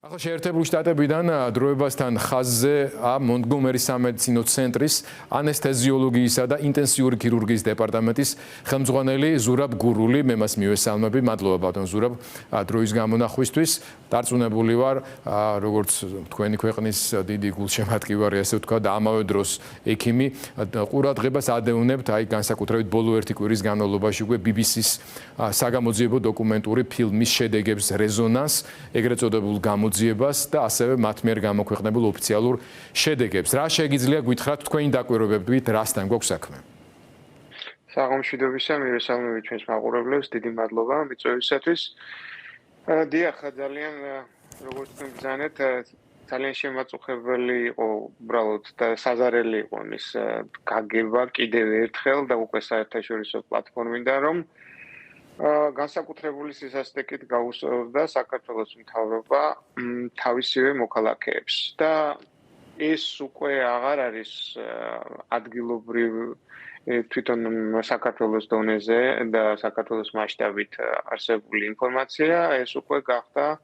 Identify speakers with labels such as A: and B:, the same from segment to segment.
A: ახლა შეერთებული შტატებიდან დროებასთან ხაზზე მონტგომერის სამედიცინო ცენტრის ანესთეზიოლოგიისა და ინტენსიური ქირურგიის დეპარტამენტის ხელმძღვანელი ზურაბ გურული, მე მას მივესალმები, მადლობა ბატონ ზურაბ დროის გამონახვისთვის. დარწმუნებული ვარ, როგორც თქვენი ქვეყნის დიდი გულშემატკივარი, ასე ვთქვა, და ამავე დროს ექიმი, ყურადღებას ადევნებთ აი განსაკუთრებით ბოლო ერთი კვირის განმავლობაში უკვე BBC-ს საგამოძიებო დოკუმენტური ფილმის შედეგებს რეზონანს, ეგრეთ წოდებულ გამოძიებას და ასევე მათ მიერ გამოქვეყნებულ ოფიციალურ შედეგებს. რა შეგიძლია გითხრათ თქვენი დაკვირვებებით, რასთან გვაქვს საქმე?
B: საღამოშვიდობისა, მივესალმებით ჩვენს მაყურებლებს, დიდი მადლობა მიწვევისათვის. დიახ, ძალიან როგორც თქვენ ძალიან შემაწუხებელი იყო უბრალოდ და საზარელი იყო მის გაგება კიდევ ერთხელ და უკვე საერთაშორისო პლატფორმიდან, რომ განსაკუთრებული სისასტიკით გაუსწორდა საქართველოს მთავრობა თავისივე მოქალაქეებს და ეს უკვე აღარ არის ადგილობრივ თვითონ საქართველოს დონეზე და საქართველოს მასშტაბით არსებული ინფორმაცია, ეს უკვე გახდა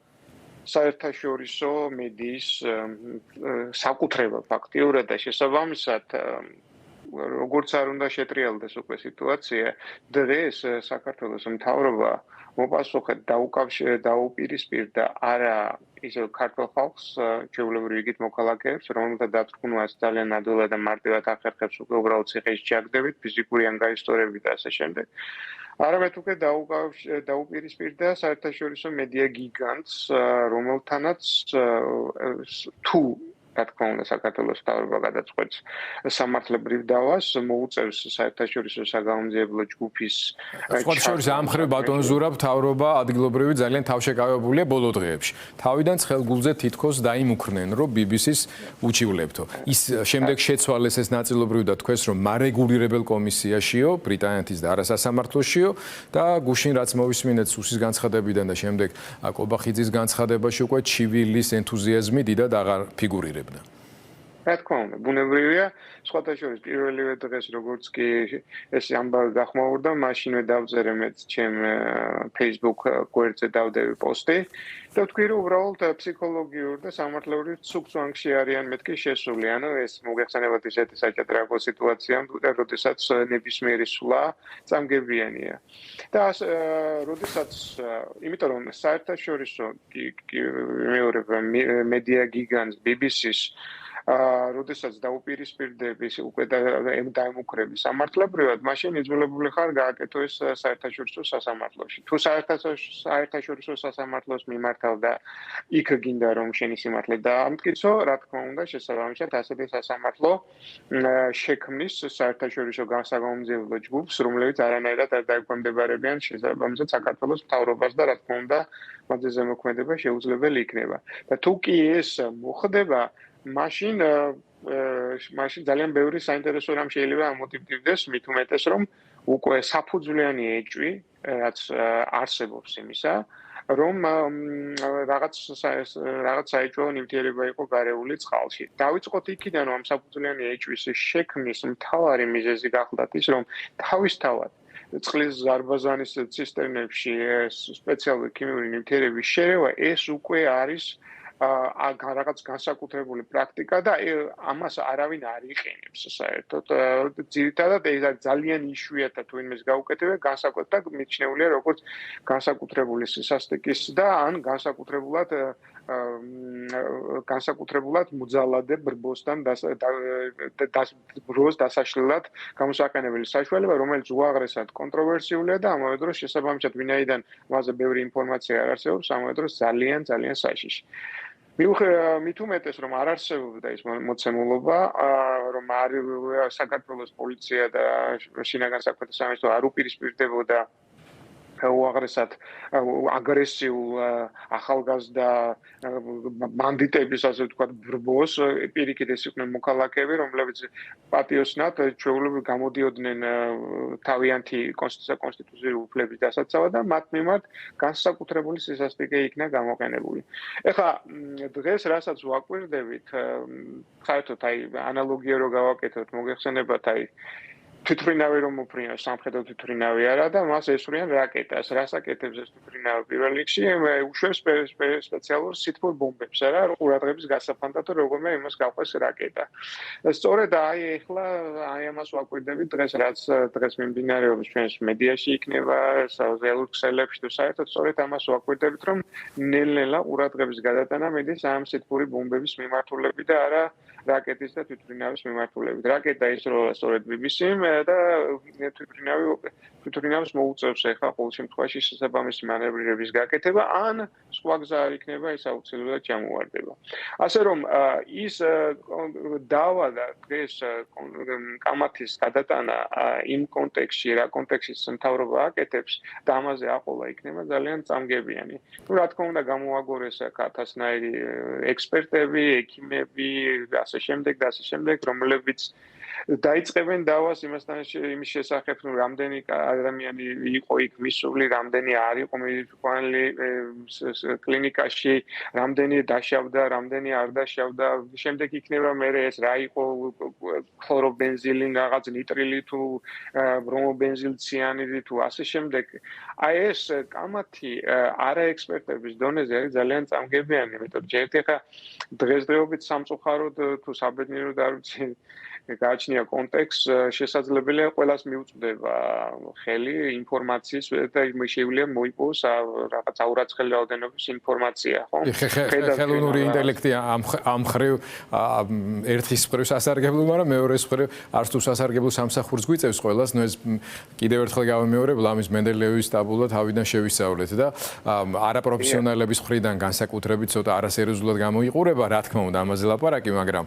B: საერთაშორისო მედიის საკუთრება ფაქტიურად და შესაბამისად როგორც არ უნდა შეტრიალდეს უკვე სიტუაცია, დღეს საქართველოს მთავრობა მოპასუხედ დაუპირისპირდა არა ისევ ქართულ ხალხს, ჩვეულებრივ რიგით მოქალაქეებს, რომელთა დათრგუნვას ძალიან ადვილად და მარტივად ახერხებს უკვე უბრალოდ ციხეში ჯაგდებით, ფიზიკური ანგარიშტორები და ასე შემდეგ. არამედ უკვე დაუპირისპირდა საერთაშორისო მედია გიგანტს, რომელთანაც თუ რა თქმა უნდა საქართველოს მთავრობა გადაწყვეტს სამართლებრივ დავას, მოუწევს საერთაშორისო საგამოძიებო ჯგუფის
A: სხვა შორის ამ მხრივ ბატონ ზურაბ მთავრობა ადგილობრივი ძალიან თავშეკავებულია ბოლო დღეებში. თავიდან ხელგულზე თითქოს დაიმუქრნენ, რომ BBC-ს უჩივლებთო. ის შემდეგ შეცვალეს ეს ნაწილობრივ და თქვენს რომ მარეგულირებელ კომისიაშიო, ბრიტანეთის და არასასამართლოშიო და გუშინ რაც მოვისმინეთ სუსის განცხადებიდან და შემდეგ კობახიძის განცხადებაში უკვე ჩივილის ენთუზიაზმი დიდად აღარ ფიგურირებს.
B: რა თქმა უნდა, ბუნებრივია, სხვათა შორის პირველივე დღეს როგორც კი ეს ამბავი გახმაურდა, მაშინვე დავწერე მეც ჩემ Facebook გვერდზე დავდები პოსტი და ვთქვი, რომ უბრალოდ ფსიქოლოგიურ და სამართლებრივ ცუქცვანგში არიან მეთქი შესული. ანუ ეს მოგეხსენებათ ისეთი საჭადრაკო სიტუაცია, როდესაც ნებისმიერი სვლა წამგებიანია. და როდესაც, იმიტომ რომ საერთაშორისო მეორე მედია გიგანტს BBC-ს როდესაც დაუპირისპირდები უკვე დაემუქრები სამართლებრივად, მაშინ იძულებული ხარ გააკეთო ეს საერთაშორისო სასამართლოში. თუ საერთაშორისო სასამართლოს მიმართავ და იქ გინდა რომ შენი სიმართლე დაამტკიცო, რა თქმა უნდა, შესაბამისად ასეთი სასამართლო შექმნის საერთაშორისო განსაკუთრებულ ჯგუფს, რომლებიც არანაირად არ დაექვემდებარებიან შესაბამისად საქართველოს მთავრობას და რა თქმა უნდა, მათზე ზემოქმედება შეუძლებელი იქნება. და თუ კი ეს მოხდება, მაშინ ძალიან ბევრი საინტერესო რამ შეიძლება ამოტივდეს, მით უმეტეს რომ უკვე საფუძვლიანი ეჭვი, რაც არსებობს იმისა, რომ რაღაც საეჭვო ნივთიერება იყო გარეული წყალში. დავიწყოთ იქიდან, რომ ამ საფუძვლიანი ეჭვის შექმნის მთავარი მიზეზი გახლდათ ის, რომ თავისთავად წყლის ზარბაზანის ცისტერნებში სპეციალური ქიმიური ნივთიერების შერევა ეს უკვე არის რაღაც განსაკუთრებული პრაქტიკა და ამას არავინ არ იყენებს საერთოდ. ძირითადად ეს ძალიან იშვიათად თუ იმის გაუკეთებია, განსაკუთრებით მიჩნეულია როგორც განსაკუთრებული სისასტიკის და ან განსაკუთრებულად მუძალადე ბრბოსთან ბროს დასაშლელად გამოსაყენებელი საშუალება, რომელიც უაღრესად კონტროვერსიულია და ამავე დროს შესაბამისად ვინაიდან მასზე ბევრი ინფორმაცია არ არსებობს, ამავე დროს ძალიან საშიში. მით უმეტეს რომ არ არსებობდა ის მოცემულობა, რომ საქართველოს პოლიცია და შინაგან საქმეთა სამინისტრო არ უპირისპირდებოდა უაღრესად აგრესიულ ახალგაზრდა ბანდიტების, ასე ვთქვათ, ბრბოს, პირიქით ეს იყვნენ მოქალაქეები, რომლებიც პატიოსნად ჩვეულებრივ გამოდიოდნენ თავიანთი კონსტიტუციური უფლების დასაცავად და მათ მიმართ განსაკუთრებული სისასტიკე იქნა გამოყენებული. ეხლა დღეს რასაც ვაკვირდებით, საერთოდ აი ანალოგია რო გავაკეთოთ, მოგეხსენებათ აი თვითმფრინავი რომ უფრინავს, სამხედრო თვითმფრინავი არა და მას ესვრიან რაკეტას. რას აკეთებს ეს თვითმფრინავი პირველ რიგში? უშვებს სპეციალურ სითბურ ბომბებს, რა, ყურადღების გასაფანტად როგორმე იმას გავყვეს რაკეტა. სწორედ ეხლა ამას ვაკვირდებით დღეს, რაც დღეს მიმდინარეობს ჩვენს მედიაში იქნება, საზოგადოებრივ ქსელებში თუ საერთოდ სწორედ ამას ვაკვირდებით, რომ ნელ-ნელა ყურადღების გადატანა მიდის ამ სითბური ბომბების მიმართულებით და არა რაკეტის და თვითმფრინავის მიმართულებით. რაკეტა ისროლა სწორედ BBC-მ და თვითმფრინავს მოუწევს ახლა ყოველ შემთხვევაში შესაბამისი მანევრირების გაკეთება, ან სხვა გზა არ იქნება, ის აუცილებლად ჩამოვარდება. ასე რომ ის დავა და დღეს კამათის გადატანა იმ კონტექსტში, რა კონტექსტის მთავრობა აკეთებს და ამაზე აყოლა იქნება ძალიან წამგებიანი. რა თქმა უნდა, გამოაგორეს ათასნაირი ექსპერტები, ექიმები, ასე შემდეგ, რომლებიც დაიწყებენ დავას იმის შესახებ, რომ რამდენი ადამიანი იყო იქ მისული, რამდენი არ იყო მithwani კლინიკაში, რამდენი დაშავდა, რამდენი არ დაშავდა, შემდეგ იქნება მე ეს რა იყო ქლორობენზილი, რაღაც ნიტრილი თუ ბრომობენზილციანიდი თუ ასე შემდეგ. აი ეს კამათი არაექსპერტების დონეზე არის ძალიან წამგებიანი, იმიტომ რომ ხა დღესდღეობით სამწუხაროდ თუ საბედნიეროდ არ ვიცი გააჩნია კონტექსტ, შესაძლებელია ყველას მიუწვდება ხელი ინფორმაციის და შეუძლია მოიპოვოს რაღაც აურაცხელი რაოდენობის ინფორმაცია, ხო?
A: ხელოვნური ინტელექტი ამ მხრივ ერთის მხრივ სასარგებლო, მაგრამ მეორეს მხრივ არც თუ სასარგებლო სამსახურს გვიწევს ყველას, ნუ ეს კიდევ ერთხელ გავამეორებ, ლამის მენდელეევის ტაბულა თავიდან შევისწავლეთ და არაპროფესიონალების მხრიდან განსაკუთრებით ცოტა არასერიოზულად გამოიყურება, რა თქმა უნდა, ამაზე ლაპარაკი, მაგრამ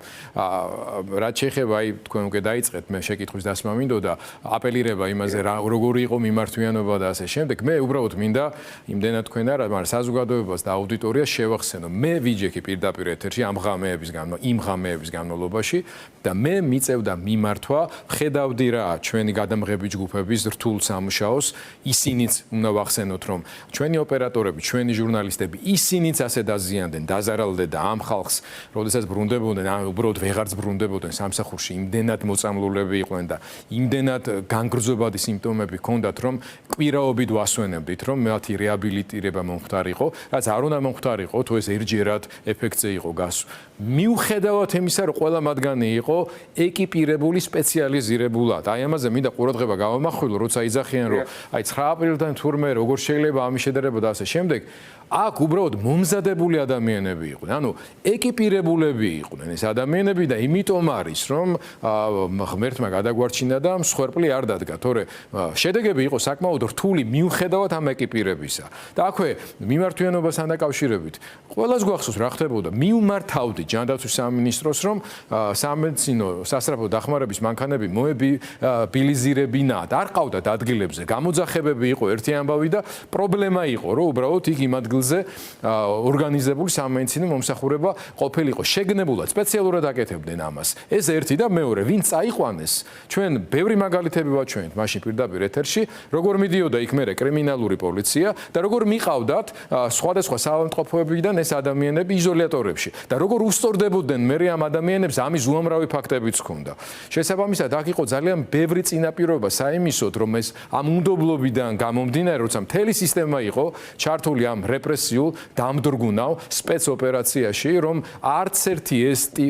A: რაც შეეხება თქვენ უკვე დაიწყეთ, მე შეკითხვის დასმა მინდოდა, აპელირება იმაზე, როგორი იყო მიმართვიანობა და ასე შემდეგ. მე უბრალოდ მინდა იმდენად თქვენ არა, მაგრამ საზოგადოებას და აუდიტორიას შევახსენო. მე ვიჯექი პირდაპირ ეთერში იმ ღამეების განმავლობაში და მე მიწევდა მიმართვა, ხედავდი რა ჩვენი გადამღები ჯგუფების რთულ სამუშაოს, ისინიც უნდა ვახსენოთ, რომ ჩვენი ოპერატორები, ჩვენი ჟურნალისტები, ისინიც ასე დაზიანდნენ, დაზარალდნენ და ამ ხალხს, როდესაც ბრუნდებოდნენ, უბრალოდ ვეღარც ბრუნდებოდნენ სამსახურში. იმდენად მოწამლულები იყვნენ და იმდენად განგრძობადი სიმპტომები ჰქონდათ, რომ კვირაობით ვასვენებდით, რომ მათი რეაბილიტირება მომხდარიყო, რაც არ უნდა მომხდარიყო, თუ ეს ერთჯერად ეფექტზე იყო გასული. მიუხედავად იმისა, რომ ყველა მათგანი იყო ეკიპირებული სპეციალიზირებულად. აი ამაზე მინდა ყურადღება გავამახვილო, როცა იძახიან, რომ აი 9 აპრილიდან თურმე როგორ შეიძლება ამის შედარება და ასე შემდეგ. აქ უბრალოდ მომზადებული ადამიანები იყვნენ. ანუ ეკიპირებულები იყვნენ ეს ადამიანები და იმიტომ არის, რომ ღმერთმა გადაგვარჩინა და მსხვერპლი არ დადგა, თორე შედეგები იყო საკმაოდ რთული მიუხედავად ამ ეკიპირებისა. და აქვე მიმართვიანობასთან დაკავშირებით ყველას გვახსოვს რა ხდებოდა. მიუმართავდი ჯანდაცვის სამინისტროს, რომ სამედიცინო სასწრაფო დახმარების მანქანები მოებილიზირებინათ. არ ყავდათ ადგილებზე, გამოძახებები იყო ერთი ამბავი და პრობლემა იყო, რომ უბრალოდ იქ იმ ადგილზე ორგანიზებული სამედიცინო მომსახურება ყოფილიყო. შეგნებულად სპეციალურად აკეთებდნენ ამას. ეს ერთი და მეორე, ვინ წაიყვანეს, ჩვენ ბევრი მაგალითები ვაჩვენეთ მაშინ პირდაპირ ეთერში, როგორ მიდიოდა იქ მერე კრიმინალური პოლიცია და როგორ მიყავდათ სხვადასხვა საავადმყოფოებიდან ეს ადამიანები იზოლატორებში და როგორ უსწორდებოდნენ მერე ამ ადამიანებს ამის უამრავი ფაქტებიც ჰქონდა. შესაბამისად, აქ იყო ძალიან ბევრი წინაპირობა საიმისოდ, რომ ეს ამ უნდობლობიდან გამომდინარე, როცა მთელი სისტემა იყო ჩართული ამ რეპრესიულ დამდრგუნავ სპეცოპერაციაში, რომ არც ერთი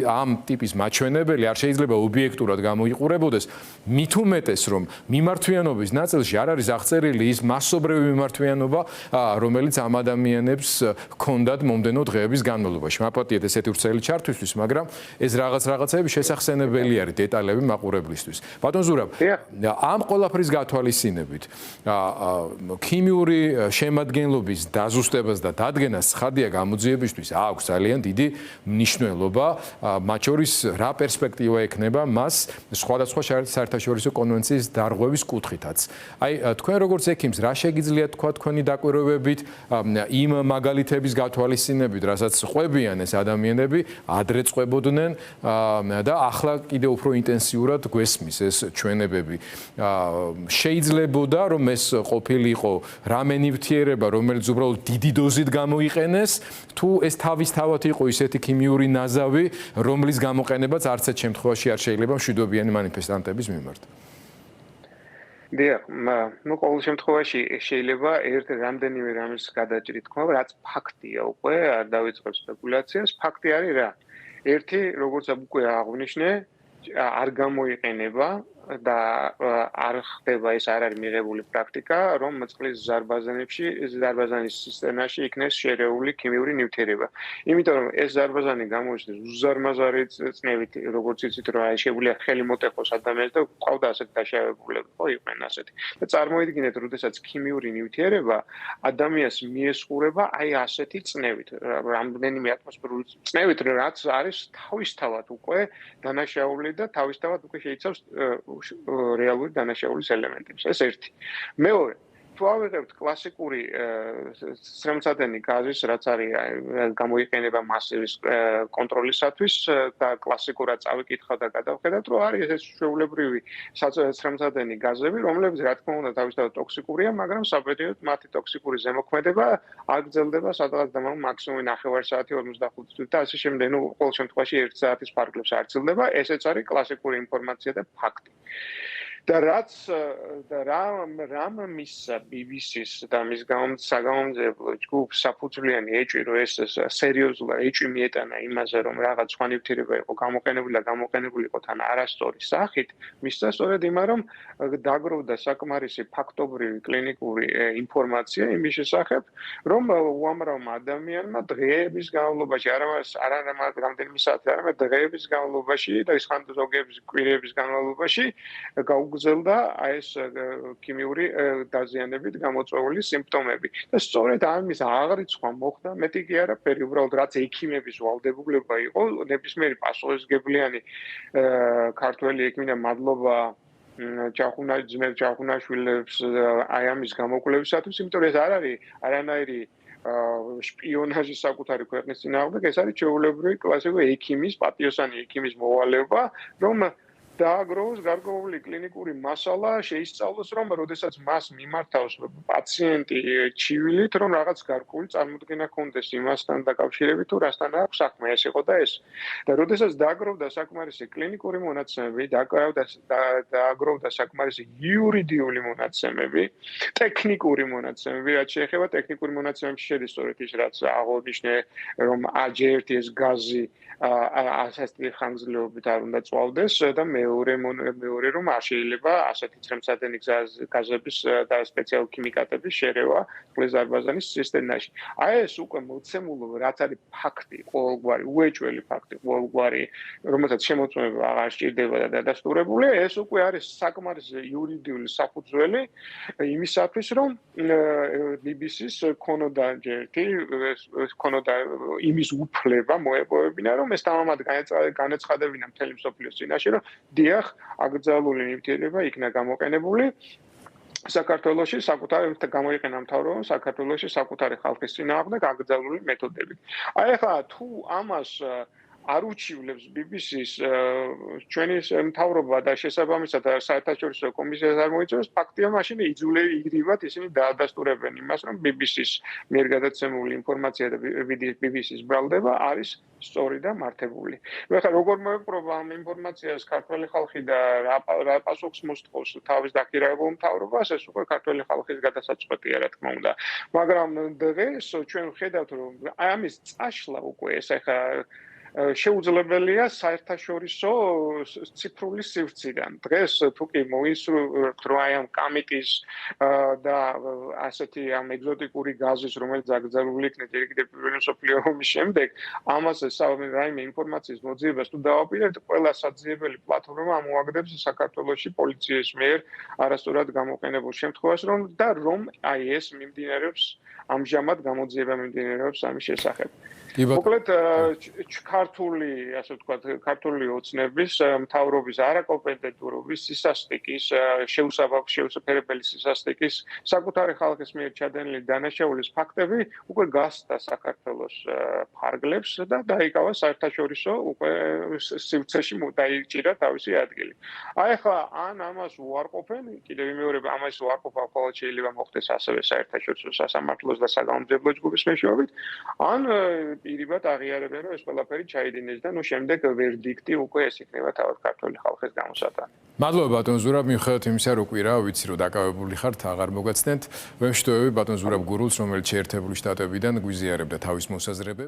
A: ამ ტიპის მაჩვენებელი არ შეიძლება ობიექტურად გამოიყურებოდეს, მით უმეტეს, რომ მიმართვიანობის ნაწილში არ არის აღწერილი ის მასობრივი მიმართვიანობა, რომელიც ამ ადამიანებს ჰქონდათ მომდენო დღეების განმავლობაში. მაპატიეთ ესეთი ვრცელი ჩართვისთვის, მაგრამ ეს რაღაცები შესახსენებელი არის დეტალები მაყურებლისთვის. ბატონ ზურაბ, ამ ყველაფრის გათვალისწინებით, ქიმიური შემადგენლობის დაზუსტებას და დადგენას ცხადია გამოძიებისთვის აქვს ძალიან დიდი მნიშვნელობა, მათ შორის რა პერსპექტივა ექნება მას სხვადასხვა საერთაშორისო კონვენციის დარღვევის კუთხითაც. აი თქვენ როგორც ექიმს რა შეგიძლიათ თქვა თქვენი დაკვირვებებით იმ მაგალითების გათვალისწინებით, რასაც ყვებიან ეს ადამიანები, ადრე ყვებოდნენ და ახლა კიდევ უფრო ინტენსიურად გვესმის ეს ჩვენებები. შეიძლებოდა რომ ეს ყოფილიყო რამე ნივთიერება, რომელიც უბრალოდ დიდი დოზით გამოიყენეს, თუ ეს თავისთავად იყო ისეთი ქიმიური ნაზავი, რომლის გამოყენებაც არც ერთ შემთხვევაში არ შეიძლება მშვიდობიანი მანიფესტანტების მიმართ.
B: დიახ, ну, ყოველ შემთხვევაში შეიძლება რამდენიმე რამის გადაჭრით თქმა, რაც ფაქტია უკვე, არ დავიწყებ სპეკულაციას, ფაქტი არის რა. ერთი, როგორც უკვე აღვნიშნე, არ გამოიყენება და არ ხდება ეს არ არის მიღებული პრაქტიკა, რომ წყლის ზარბაზანის სისტემაში იქნეს შერეული ქიმიური ნივთიერება. იმიტომ რომ ეს ზარბაზანი გამოჩნდეს უზარმაზარი წნევით, როგორც იცით, რომ აი შეგვიძლია ხელი მოტეხოს ადამიანს და ყავდა ასეთ დაშავებულები, ხო, იყვნენ ასეთი. და წარმოიდგინეთ, როდესაც ქიმიური ნივთიერება ადამიანს მიესხურება აი ასეთი წნევით, რამდენიმე ატმოსფერული წნევით, რაც არის თავისთავად უკვე დანაშაული და თავისთავად უკვე შეიცავს რეალური დანაშაულის ელემენტებს. ეს ერთი. მეორე, თუ ავიღებთ კლასიკური სრემცადენი გაზის, რაც არის გამოიყენება მასივის კონტროლისათვის და კლასიკურად წავიკითხავ და გადავხედავთ, რომ არის ეს ჩვეულებრივი სრემცადენი გაზები, რომლებიც რა თქმა უნდა თავისთავად ტოქსიკურია, მაგრამ საბედნიეროდ მათი ტოქსიკური ზემოქმედება აგრძელდება სადღაც და მაქსიმუმ 9 საათი 45 წუთი და ასე შემდეგ, ну, ყოველ შემთხვევაში 1 საათის ფარგლებს არ ძლდება, ესეც არის კლასიკური ინფორმაცია და ფაქტი. და რამ მისცა BBC-ს და მის საგამომძიებლო ჯგუფს საფუძვლიანი ეჭვი, რომ ეს სერიოზულად ეჭვი მიეტანა იმაზე, რომ რაღაც სხვა ნივთიერება იყო გამოყენებული იყო თან არასწორი სახით, მისცა სწორედ იმა, რომ დაგროვდა საკმარისი ფაქტობრივი კლინიკური ინფორმაცია იმის შესახებ, რომ უამრავმა ადამიანმა დღეების განმავლობაში, არა რამდენიმე საათი, არამედ დღეების განმავლობაში და ის ხან ზოგიერთი კვირების განმავლობაში გაუგზელდა ეს ქიმიური დაზიანებით გამოწვეული სიმპტომები. და სწორედ ამის აღრიცხვა მოხდა, მეტი კი არაფერი, უბრალოდ რაც ექიმების ვალდებულება იყო, ნებისმიერი პასუხისმგებლიანი ქართველი ექიმი და მადლობა ჯახუნაშვილებს აი ამის გამოკვლევისათვის, იმიტომ რომ ეს არ არის არანაირი შპიონაჟი საკუთარი ქვეყნის წინააღმდეგ, ეს არის ჩვეულებრივი კლასიკური ექიმის, პატიოსანი ექიმის მოვალეობა, რომ დააგროვოს გარკვეული კლინიკური მასალა, შეისწავლოს, რომ როდესაც მას მიმართავს პაციენტი ჩივილით, რომ რაღაც გარკვეული წარმოდგენა ჰქონდეს იმასთან დაკავშირებით, თუ რასთან აქვს საქმე, ეს იყო და ეს. და როდესაც დააგროვდა საკმარისი კლინიკური მონაცემები, დააგროვდა საკმარისი იურიდიული მონაცემები, ტექნიკური მონაცემები, რაც შეეხება ტექნიკური მონაცემებში შედის სწორედ ის, რაც აღნიშნე, რომ აჯერთ ეს გაზი ასეთი ხანგრძლივობით არ უნდა წვავდეს და მეორე რომ არ შეიძლება ასეთი ცრემლსადენი გაზების და სპეციალური ქიმიკატების შერევა წყლის ზარბაზანის სისტემაში. აი ეს უკვე მოცემულობა, რაც არის ფაქტი, ყოველგვარი უეჭველი ფაქტი, ყოველგვარი, რომელსაც შემოწმება აღარ სჭირდება და დადასტურებულია, ეს უკვე არის საკმარისი იურიდიული საფუძველი იმისათვის, რომ BBC-ს ქონოდა იმის უფლება მოეპოვებინა, რომ ეს თამამად განაცხადებინა მთელი მსოფლიოს წინაშე, რომ დიახ, აკრძალული ნივთიერება იქნა გამოყენებული საქართველოში საკუთარი გამოიყენა მთავრობამ საქართველოში საკუთარი ხალხის წინააღმდეგ აკრძალული მეთოდებით. აი ახლა თუ ამას არ უჩივლებს BBC-ს ჩვენი მთავრობა და შესაბამისად საერთაშორისო კომისიას არ მოიწევს, ფაქტია მაშინ იგრივად ისინი დაადასტურებენ იმას, რომ BBC-ს მიერ გადაცემული ინფორმაცია და BBC-ს ბრალდება არის სწორი და მართებული. ეხლა როგორ მოეპყრობა ამ ინფორმაციას ქართველი ხალხი და რა პასუხს მოსთხოვს თავის დაქირავებულ მთავრობას, ეს უკვე ქართველი ხალხის გადასაწყვეტია, რა თქმა უნდა. მაგრამ დღეს ჩვენ ვხედავთ, რომ ამის წაშლა უკვე ეს ახლა შეუძლებელია საერთაშორისო ციფრული სივრციდან. დღეს თუ კი მოისურვებთ რომ აი ამ კამიკის და ასეთი ამ ეგზოტიკური გაზის, რომელიც აკრძალული იქნა კიდევ პირველი მსოფლიო ომის შემდეგ, ამაზე რაიმე ინფორმაციის მოძიებას თუ დავაპირებთ, ყველა საძიებელი პლატფორმა მოაგდებს საქართველოში პოლიციის მიერ არასწორად გამოყენებულ შემთხვევას, რომ აი ეს მიმდინარეობს ამჟამად გამოძიება მიმდინარეობს ამის შესახებ. მოკლედ ქართული, ასე ვთქვათ, ქართული ოცნების მთავრობის არაკომპეტენტურობის, სისასტიკის, შეუსაფერებელი სისასტიკის, საკუთარი ხალხის მიერ ჩადენილი დანაშაულის ფაქტები უკვე გასცდა საქართველოს ფარგლებს და დაიკავა საერთაშორისო უკვე სივრცეში დაიჭირა თავისი ადგილი. აი ახლა ან ამას უარყოფენ, კიდევ მეორე ამას უარყოფა მხოლოდ შეიძლება მოხდეს ასევე საერთაშორისო სასამართლოს და საგამომძიებლო ჯგუფის მეშვეობით, ან პირებად აღიარებენ, რომ ეს ყველაფერი ჩაიდინეს და ნუ შემდეგ ვერდიქტი უკვე ეს იქნება თავად ქართული ხალხის გამოსატანი.
A: მადლობა ბატონ ზურაბ, მიუხედავად იმისა, რომ კვირა, ვიცი რომ დაკავებული ხართ, აღარ მოგაცდენთ. ვემშვიდობები ბატონ ზურაბ გურულს, რომელიც შეერთებული შტატებიდან გვიზიარებდა თავის მოსაზრებებს.